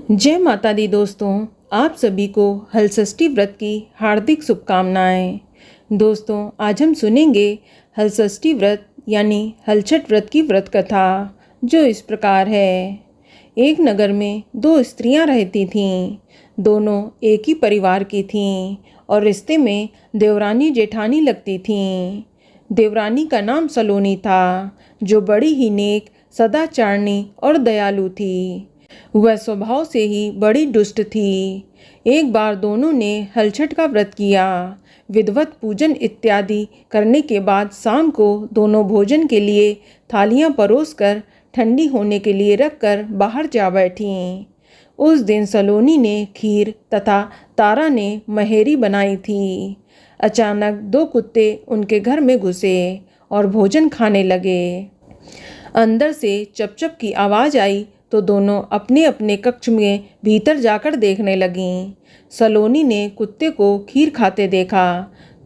जय माता दी दोस्तों, आप सभी को हलषष्ठी व्रत की हार्दिक शुभकामनाएं। दोस्तों, आज हम सुनेंगे हलषष्ठी व्रत यानी हलछठ व्रत की व्रत कथा, जो इस प्रकार है। एक नगर में दो स्त्रियां रहती थीं। दोनों एक ही परिवार की थीं और रिश्ते में देवरानी जेठानी लगती थीं। देवरानी का नाम सलोनी था, जो बड़ी ही नेक, सदाचारणी और दयालु थी। वह स्वभाव से ही बड़ी दुष्ट थी। एक बार दोनों ने हलछठ का व्रत किया। विधिवत पूजन इत्यादि करने के बाद शाम को दोनों भोजन के लिए थालियां परोसकर ठंडी होने के लिए रखकर बाहर जा बैठीं। उस दिन सलोनी ने खीर तथा तारा ने महेरी बनाई थी। अचानक दो कुत्ते उनके घर में घुसे और भोजन खाने लगे। अंदर से चप-चप की आवाज़ आई तो दोनों अपने अपने कक्ष में भीतर जाकर देखने लगीं। सलोनी ने कुत्ते को खीर खाते देखा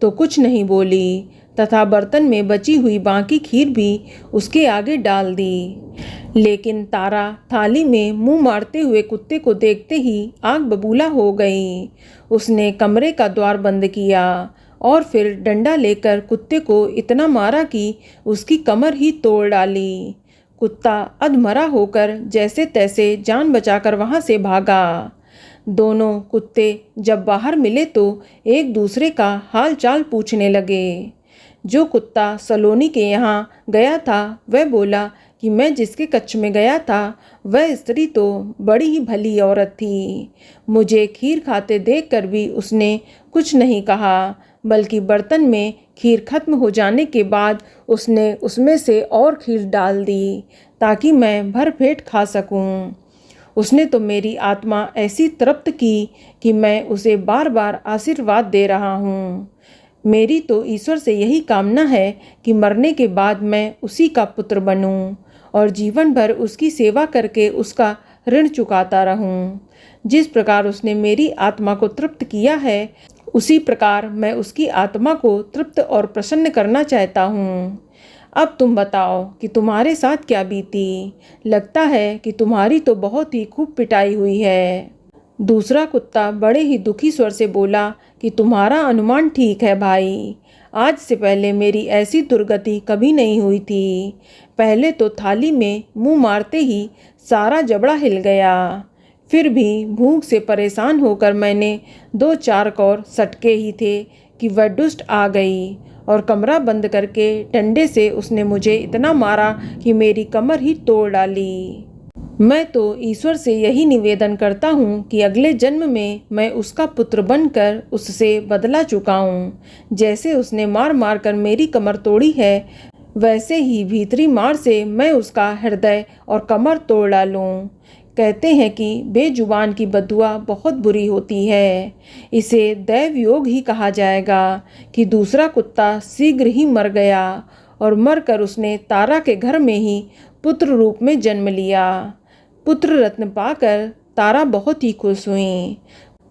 तो कुछ नहीं बोली तथा बर्तन में बची हुई बाकी खीर भी उसके आगे डाल दी। लेकिन तारा थाली में मुंह मारते हुए कुत्ते को देखते ही आग बबूला हो गई। उसने कमरे का द्वार बंद किया और फिर डंडा लेकर कुत्ते को इतना मारा कि उसकी कमर ही तोड़ डाली। कुत्ता अधमरा होकर जैसे तैसे जान बचाकर वहां से भागा। दोनों कुत्ते जब बाहर मिले तो एक दूसरे का हाल चाल पूछने लगे। जो कुत्ता सलोनी के यहाँ गया था वह बोला कि मैं जिसके कक्ष में गया था वह स्त्री तो बड़ी ही भली औरत थी। मुझे खीर खाते देखकर भी उसने कुछ नहीं कहा, बल्कि बर्तन में खीर खत्म हो जाने के बाद उसने उसमें से और खीर डाल दी ताकि मैं भरपेट खा सकूं। उसने तो मेरी आत्मा ऐसी तृप्त की कि मैं उसे बार बार आशीर्वाद दे रहा हूँ। मेरी तो ईश्वर से यही कामना है कि मरने के बाद मैं उसी का पुत्र बनूं और जीवन भर उसकी सेवा करके उसका ऋण चुकाता रहूं। जिस प्रकार उसने मेरी आत्मा को तृप्त किया है, उसी प्रकार मैं उसकी आत्मा को तृप्त और प्रसन्न करना चाहता हूँ। अब तुम बताओ कि तुम्हारे साथ क्या बीती। लगता है कि तुम्हारी तो बहुत ही खूब पिटाई हुई है। दूसरा कुत्ता बड़े ही दुखी स्वर से बोला कि तुम्हारा अनुमान ठीक है भाई। आज से पहले मेरी ऐसी दुर्गति कभी नहीं हुई थी। पहले तो थाली में मुंह मारते ही सारा जबड़ा हिल गया। फिर भी भूख से परेशान होकर मैंने 2-4 कौर सटके ही थे कि वह दुष्ट आ गई और कमरा बंद करके डंडे से उसने मुझे इतना मारा कि मेरी कमर ही तोड़ डाली। मैं तो ईश्वर से यही निवेदन करता हूँ कि अगले जन्म में मैं उसका पुत्र बनकर उससे बदला चुकाऊँ। जैसे उसने मार मार कर मेरी कमर तोड़ी है, वैसे ही भीतरी मार से मैं उसका हृदय और कमर तोड़ डालूँ। कहते हैं कि बेजुबान की बदुआ बहुत बुरी होती है। इसे दैव योग ही कहा जाएगा कि दूसरा कुत्ता शीघ्र ही मर गया और मरकर उसने तारा के घर में ही पुत्र रूप में जन्म लिया। पुत्र रत्न पाकर तारा बहुत ही खुश हुई।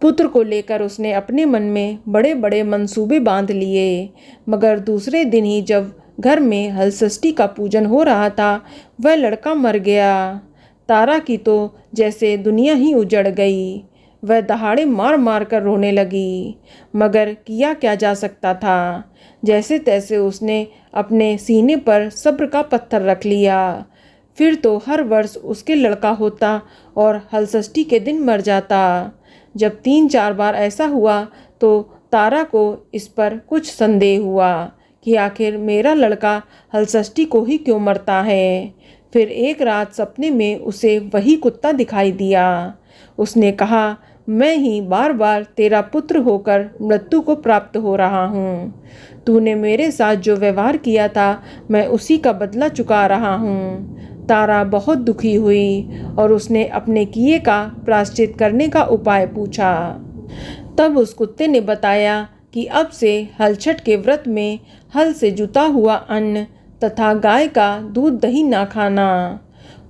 पुत्र को लेकर उसने अपने मन में बड़े बड़े मंसूबे बांध लिए, मगर दूसरे दिन ही जब घर में हलषष्ठी का पूजन हो रहा था, वह लड़का मर गया। तारा की तो जैसे दुनिया ही उजड़ गई। वह दहाड़े मार मार कर रोने लगी, मगर किया क्या जा सकता था। जैसे तैसे उसने अपने सीने पर सब्र का पत्थर रख लिया। फिर तो हर वर्ष उसके लड़का होता और हलषष्ठी के दिन मर जाता। जब 3-4 बार ऐसा हुआ तो तारा को इस पर कुछ संदेह हुआ कि आखिर मेरा लड़का हलषष्ठी को ही क्यों मरता है। फिर एक रात सपने में उसे वही कुत्ता दिखाई दिया। उसने कहा, मैं ही बार बार तेरा पुत्र होकर मृत्यु को प्राप्त हो रहा हूँ। तूने मेरे साथ जो व्यवहार किया था, मैं उसी का बदला चुका रहा हूँ। तारा बहुत दुखी हुई और उसने अपने किए का प्रायश्चित करने का उपाय पूछा। तब उस कुत्ते ने बताया कि अब से हलछठ के व्रत में हल से जुता हुआ अन्न तथा गाय का दूध दही ना खाना,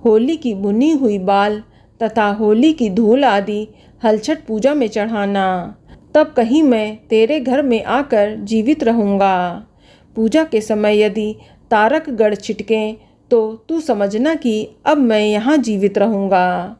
होली की बुनी हुई बाल तथा होली की धूल आदि हलछठ पूजा में चढ़ाना। तब कहीं मैं तेरे घर में आकर जीवित रहूँगा। पूजा के समय यदि तारक गढ़ छिटकें तो तू समझना कि अब मैं यहाँ जीवित रहूँगा।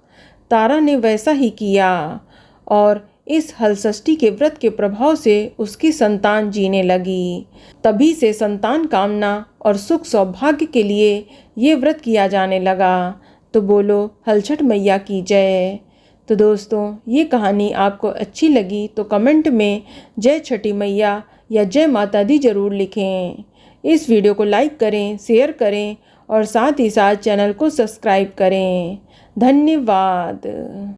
तारा ने वैसा ही किया और इस हलषष्ठी के व्रत के प्रभाव से उसकी संतान जीने लगी। तभी से संतान कामना और सुख सौभाग्य के लिए ये व्रत किया जाने लगा। तो बोलो हलछठ मैया की जय। तो दोस्तों, ये कहानी आपको अच्छी लगी तो कमेंट में जय छठी मैया या जय माता दी ज़रूर लिखें। इस वीडियो को लाइक करें, शेयर करें और साथ ही साथ चैनल को सब्सक्राइब करें। धन्यवाद।